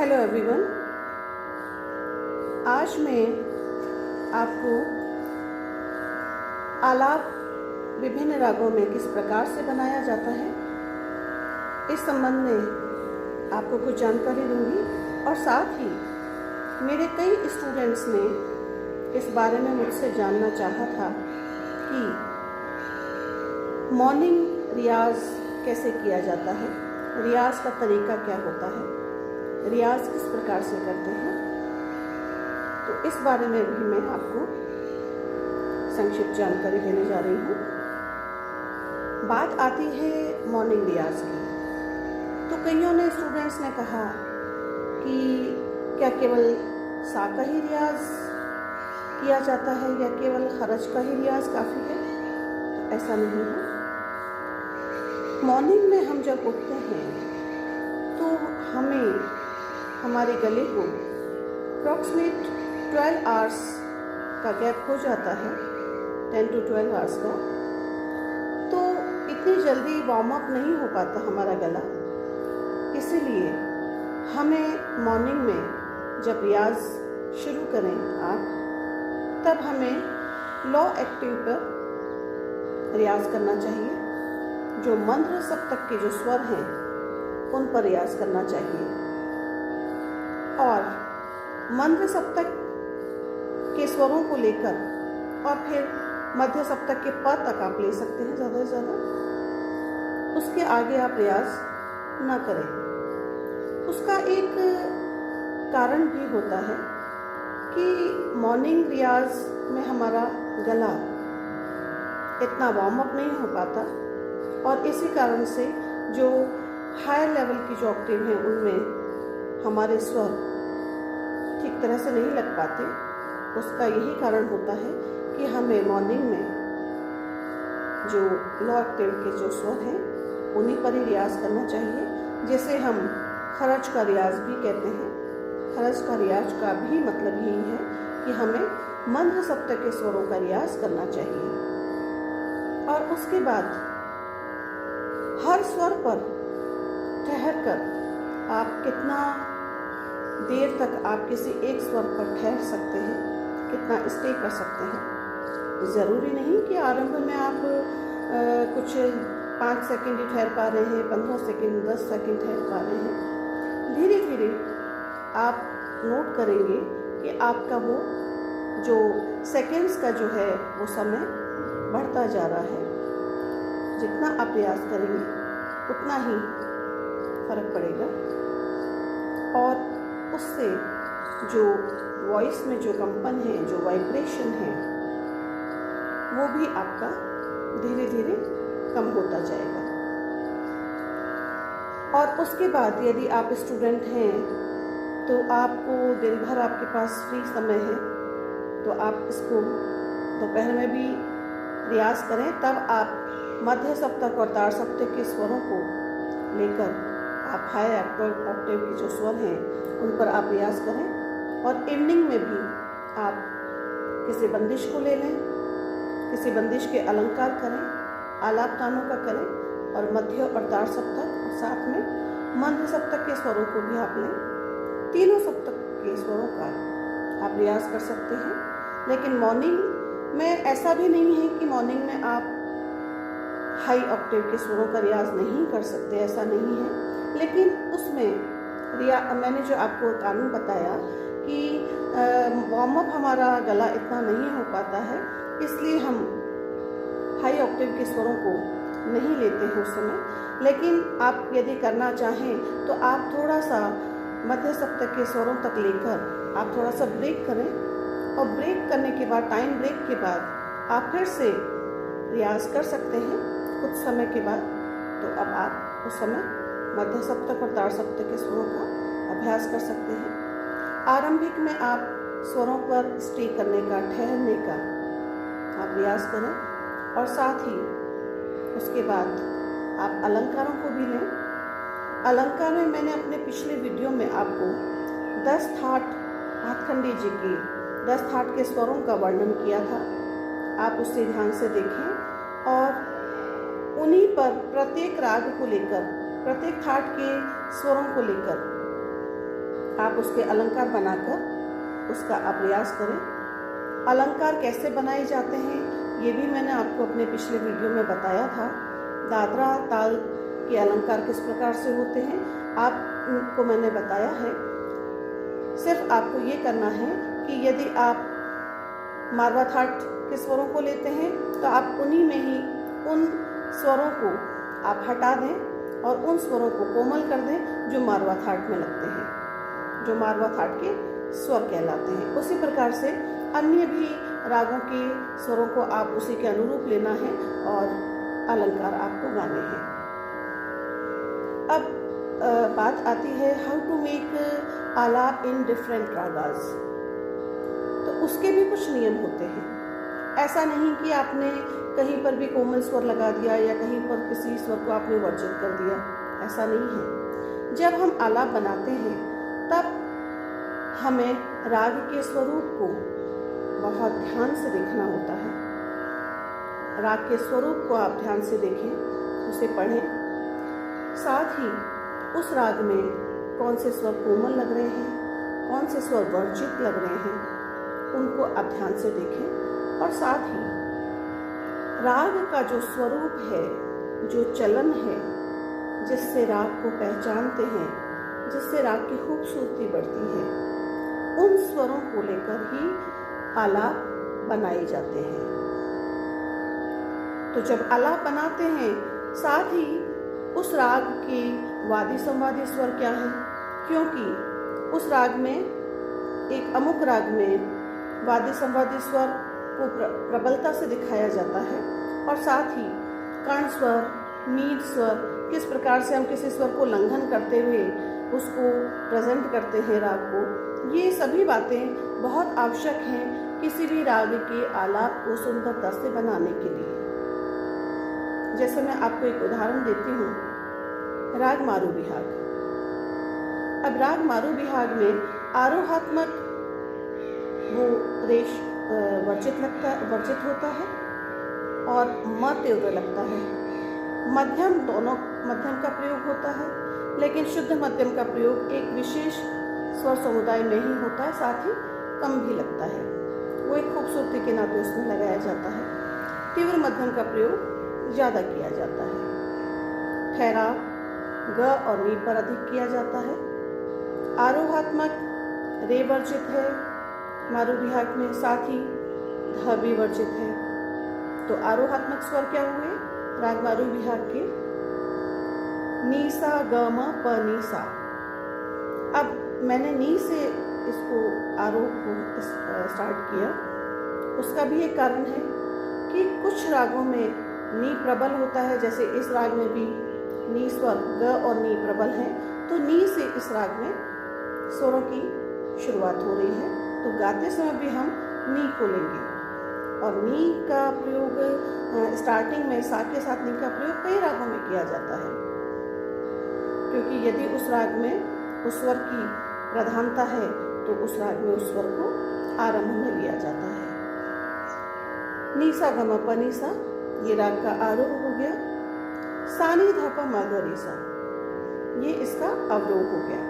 Hello everyone. आज मैं आपको आलाप विभिन्न रागों में किस प्रकार से बनाया जाता है इस संबंध में आपको कुछ जानकारी दूंगी और साथ ही मेरे कई स्टूडेंट्स ने इस बारे में मुझसे जानना चाहा था कि मॉर्निंग रियाज कैसे किया जाता है, रियाज का तरीका क्या होता है, रियाज किस प्रकार से करते हैं। तो इस बारे में भी मैं आपको संक्षिप्त जानकारी देने जा रही हूँ। बात आती है मॉर्निंग रियाज की, तो कईयों ने स्टूडेंट्स ने कहा कि क्या केवल सा का ही रियाज किया जाता है या केवल खरज का ही रियाज काफ़ी है। तो ऐसा नहीं है। मॉर्निंग में हम जब उठते हैं तो हमें हमारे गले को अप्रॉक्सीमेट 12 आवर्स का गैप हो जाता है, 10 to 12 आवर्स का। तो इतनी जल्दी वार्म अप नहीं हो पाता हमारा गला, इसीलिए हमें मॉर्निंग में जब रियाज शुरू करें आप, तब हमें लो एक्टिव पर रियाज करना चाहिए। जो मंत्र सप्तक के जो स्वर हैं उन पर रियाज करना चाहिए और मंत्र सप्तक के स्वरों को लेकर और फिर मध्य सप्तक के पद तक आप ले सकते हैं ज़्यादा से ज़्यादा। उसके आगे आप रियाज ना करें। उसका एक कारण भी होता है कि मॉर्निंग रियाज में हमारा गला इतना वार्म अप नहीं हो पाता और इसी कारण से जो हायर लेवल की जो ऑक्टेव हैं उनमें हमारे स्वर ठीक तरह से नहीं लग पाते। उसका यही कारण होता है कि हमें मॉर्निंग में जो लो ऑक्टेव के जो स्वर हैं उन्हीं पर ही रियाज करना चाहिए, जिसे हम खरज का रियाज भी कहते हैं। खरज का रियाज का भी मतलब यही है कि हमें मंत्र सप्तक के स्वरों का रियाज करना चाहिए। और उसके बाद हर स्वर पर ठहर कर आप कितना देर तक आप किसी एक स्वर पर ठहर सकते हैं, कितना स्टे कर सकते हैं। ज़रूरी नहीं कि आरंभ में आप कुछ 5 सेकंड ही ठहर पा रहे हैं, 15 सेकंड, 10 सेकंड ठहर पा रहे हैं। धीरे धीरे आप नोट करेंगे कि आपका वो जो सेकंड्स का जो है वो समय बढ़ता जा रहा है। जितना आप प्रयास करेंगे उतना ही फर्क पड़ेगा और उससे जो वॉइस में जो कंपन है, जो वाइब्रेशन है, वो भी आपका धीरे धीरे कम होता जाएगा। और उसके बाद यदि आप स्टूडेंट हैं तो आपको दिन भर आपके पास फ्री समय है, तो आप इसको दोपहर में भी रियाज करें। तब आप मध्य सप्तक और ताड़ सप्तक के स्वरों को लेकर आप हाई ऑक्टेव के जो स्वर हैं उन पर आप रियाज करें। और इवनिंग में भी आप किसी बंदिश को ले लें, किसी बंदिश के अलंकार करें, आलाप तानों का करें और मध्य और ताड़ सप्तक और साथ में मध्य सप्तक के स्वरों को भी आप लें। तीनों सप्तक के स्वरों का आप रियाज कर सकते हैं। लेकिन मॉर्निंग में ऐसा भी नहीं है कि मॉर्निंग में आप हाई ऑक्टेव के स्वरों का रियाज नहीं कर सकते, ऐसा नहीं है। लेकिन उसमें मैंने जो आपको कानून बताया कि वार्म अप हमारा गला इतना नहीं हो पाता है, इसलिए हम हाई ऑक्टेव के स्वरों को नहीं लेते हैं उस समय। लेकिन आप यदि करना चाहें तो आप थोड़ा सा मध्य सप्तक के स्वरों तक लेकर आप थोड़ा सा ब्रेक करें और ब्रेक करने के बाद, टाइम ब्रेक के बाद आप फिर से रियाज कर सकते हैं कुछ समय के बाद। तो अब आप उस समय मध्य सप्तक और ताड़ सप्तक के स्वरों का अभ्यास कर सकते हैं। आरंभिक में आप स्वरों पर स्टे करने का, ठहरने का आप रियाज करें और साथ ही उसके बाद आप अलंकारों को भी लें। अलंकार में मैंने अपने पिछले वीडियो में आपको 10 थाट भातखंडे जी के 10 थाट के स्वरों का वर्णन किया था। आप उससे ध्यान से देखें और उन्हीं पर प्रत्येक राग को लेकर, प्रत्येक थाट के स्वरों को लेकर आप उसके अलंकार बनाकर उसका अभ्यास करें। अलंकार कैसे बनाए जाते हैं ये भी मैंने आपको अपने पिछले वीडियो में बताया था। दादरा ताल के अलंकार किस प्रकार से होते हैं आपको मैंने बताया है। सिर्फ आपको ये करना है कि यदि आप मारवा थाट के स्वरों को लेते हैं तो आप उन्हीं में ही उन स्वरों को आप हटा दें और उन स्वरों को कोमल कर दें जो मारवा थाट में लगते हैं, जो मारवा थाट के स्वर कहलाते हैं। उसी प्रकार से अन्य भी रागों के स्वरों को आप उसी के अनुरूप लेना है और अलंकार आपको गाने हैं। अब बात आती है हाउ टू मेक आलाप इन डिफरेंट रागास। तो उसके भी कुछ नियम होते हैं। ऐसा नहीं कि आपने कहीं पर भी कोमल स्वर लगा दिया या कहीं पर किसी स्वर को आपने वर्जित कर दिया, ऐसा नहीं है। जब हम आलाप बनाते हैं तब हमें राग के स्वरूप को बहुत ध्यान से देखना होता है। राग के स्वरूप को आप ध्यान से देखें, उसे पढ़ें। साथ ही उस राग में कौन से स्वर कोमल लग रहे हैं, कौन से स्वर वर्जित लग रहे हैं, उनको आप ध्यान से देखें। और साथ ही राग का जो स्वरूप है, जो चलन है, जिससे राग को पहचानते हैं, जिससे राग की खूबसूरती बढ़ती है, उन स्वरों को लेकर ही आलाप बनाए जाते हैं। तो जब आलाप बनाते हैं साथ ही उस राग के वादी संवादी स्वर क्या है, क्योंकि उस राग में एक अमुक राग में वादी संवादी स्वर को प्रबलता से दिखाया जाता है और साथ ही कर्ण स्वर, मीड स्वर, किस प्रकार से हम किसी स्वर को लंघन करते हुए उसको प्रेजेंट करते हैं राग को, ये सभी बातें बहुत आवश्यक हैं किसी भी राग के आलाप को सुंदरता से बनाने के लिए। जैसे मैं आपको एक उदाहरण देती हूँ, राग मारू बिहाग। अब राग मारू बिहाग में आरोहात्मक वो रेश वर्जित होता है और म तीव्र लगता है। मध्यम, दोनों मध्यम का प्रयोग होता है, लेकिन शुद्ध मध्यम का प्रयोग एक विशेष स्वर समुदाय में ही होता है, साथ ही कम भी लगता है। वो एक खूबसूरती के नाते उसमें लगाया जाता है। तीव्र मध्यम का प्रयोग ज़्यादा किया जाता है। ठहराव ग और नी पर अधिक किया जाता है। आरोहात्मक रे वर्जित है मारू बिहाग में, साथ ही ध भी वर्जित है। तो आरोहात्मक स्वर क्या हुए राग मारू बिहाग के? नी सा ग म प नी सा। अब मैंने नी से इसको आरोह को स्टार्ट किया। उसका भी एक कारण है कि कुछ रागों में नी प्रबल होता है, जैसे इस राग में भी नी स्वर ग और नी प्रबल है, तो नी से इस राग में स्वरों की शुरुआत हो रही है। तो गाते समय भी हम नी को लेंगे और नी का प्रयोग स्टार्टिंग में सा के साथ नी का प्रयोग कई रागों में किया जाता है, क्योंकि यदि उस राग में उस स्वर की प्रधानता है तो उस राग में उस स्वर को आरंभ में लिया जाता है। नीसा गम प नीसा, ये राग का आरोह हो गया। सानी ध प म ग रे सा, ये इसका अवरोह हो गया।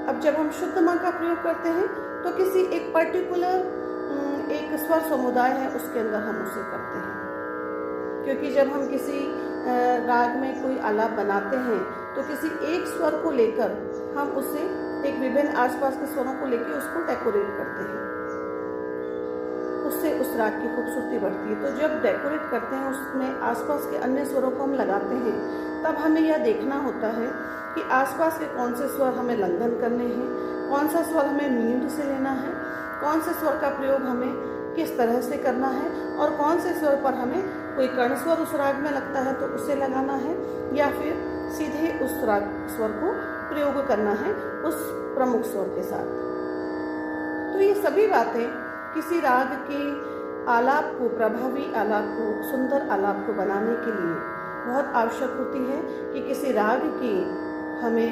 अब जब हम शुद्ध माँ का प्रयोग करते हैं तो किसी एक पर्टिकुलर एक स्वर समुदाय है उसके अंदर हम उसे करते हैं, क्योंकि जब हम किसी राग में कोई आलाप बनाते हैं तो किसी एक स्वर को लेकर हम उसे एक विभिन्न आसपास के स्वरों को लेकर उसको डेकोरेट करते हैं, उससे उस राग की खूबसूरती बढ़ती है। तो जब डेकोरेट करते हैं उसमें आसपास के अन्य स्वरों को हम लगाते हैं, तब हमें यह देखना होता है कि आसपास के कौन से स्वर हमें लंघन करने हैं, कौन सा स्वर हमें मींड से लेना है, कौन से स्वर का प्रयोग हमें किस तरह से करना है, और कौन से स्वर पर हमें कोई कर्ण स्वर उस राग में लगता है तो उसे लगाना है, या फिर सीधे उस राग स्वर को प्रयोग करना है उस प्रमुख स्वर के साथ। तो ये सभी बातें किसी राग के आलाप को, प्रभावी आलाप को, सुंदर आलाप को बनाने के लिए बहुत आवश्यक होती है कि किसी राग की हमें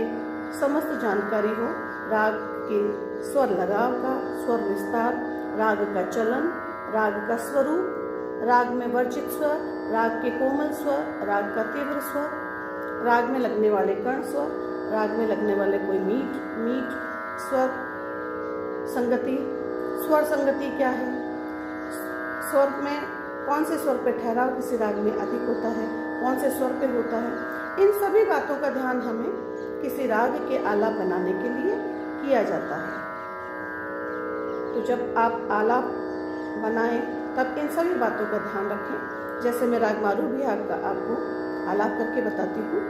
समस्त जानकारी हो। राग के स्वर लगाव का, स्वर विस्तार, राग का चलन, राग का स्वरूप, राग में वर्जित स्वर, राग के कोमल स्वर, राग का तीव्र स्वर, राग में लगने वाले कर्ण स्वर, राग में लगने वाले कोई मीठ स्वर संगति। स्वर संगति क्या है? स्वर में कौन से स्वर पे ठहराव किसी राग में अधिक होता है, कौन से स्वर पे होता है, इन सभी बातों का ध्यान हमें किसी राग के आलाप बनाने के लिए किया जाता है। तो जब आप आलाप बनाएं तब इन सभी बातों का ध्यान रखें। जैसे मैं राग मारू भी आपको आलाप करके बताती हूँ।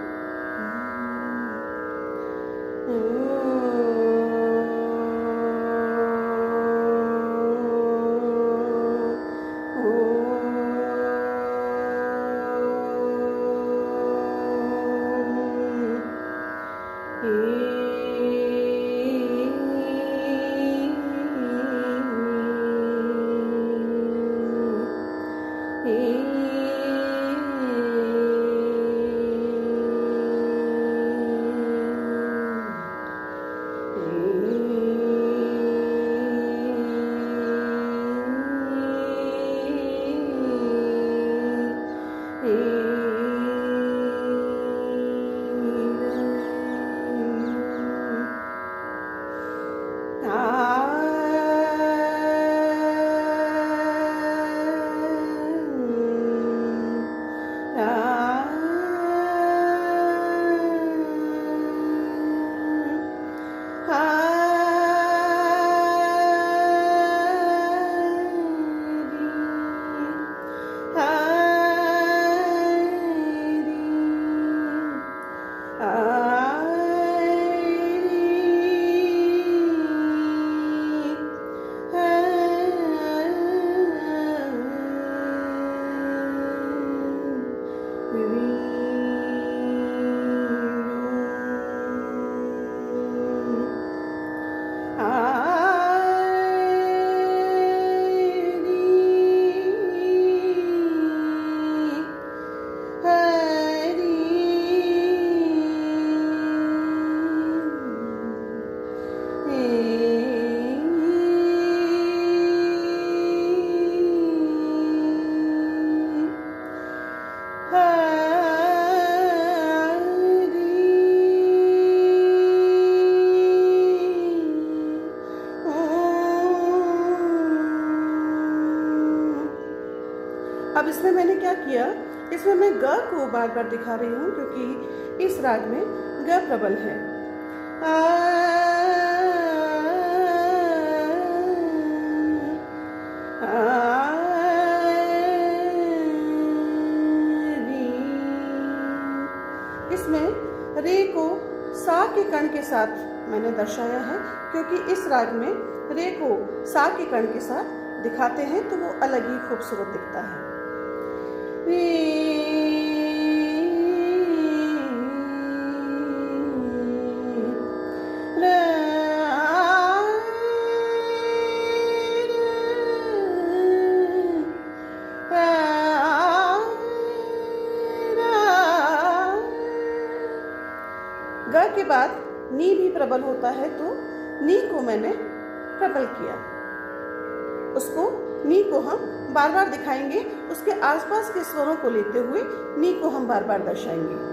अब इसमें मैंने क्या किया, इसमें मैं ग को बार बार दिखा रही हूँ क्योंकि इस राग में ग प्रबल है। इसमें रे को सा के कण के साथ मैंने दर्शाया है क्योंकि इस राग में रे को सा के कण के साथ दिखाते हैं तो वो अलग ही खूबसूरत दिखता है। ग के बाद नी भी प्रबल होता है तो नी को मैंने प्रबल किया। उसको नी को हम बार बार दिखाएंगे, उसके आसपास के स्वरों को लेते हुए नी को हम बार बार दर्शाएंगे।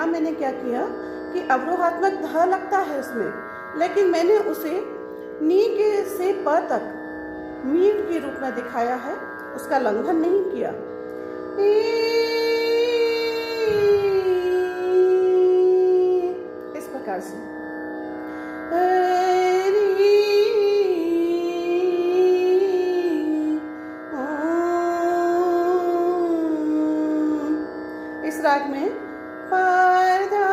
मैंने क्या किया कि अवरोहात्मक ध लगता है इसमें, लेकिन मैंने उसे नी के से प तक मीट के रूप में दिखाया है, उसका लंघन नहीं किया। इस प्रकार से राग में पा धा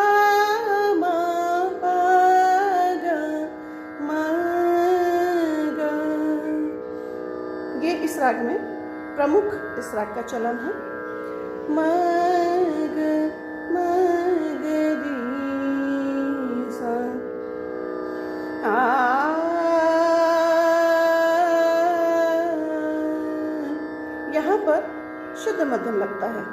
मा पा गा मा गा, ये इस राग में प्रमुख इस राग का चलन है। मा ग मा ग री सा, यहाँ पर शुद्ध मध्यम लगता है।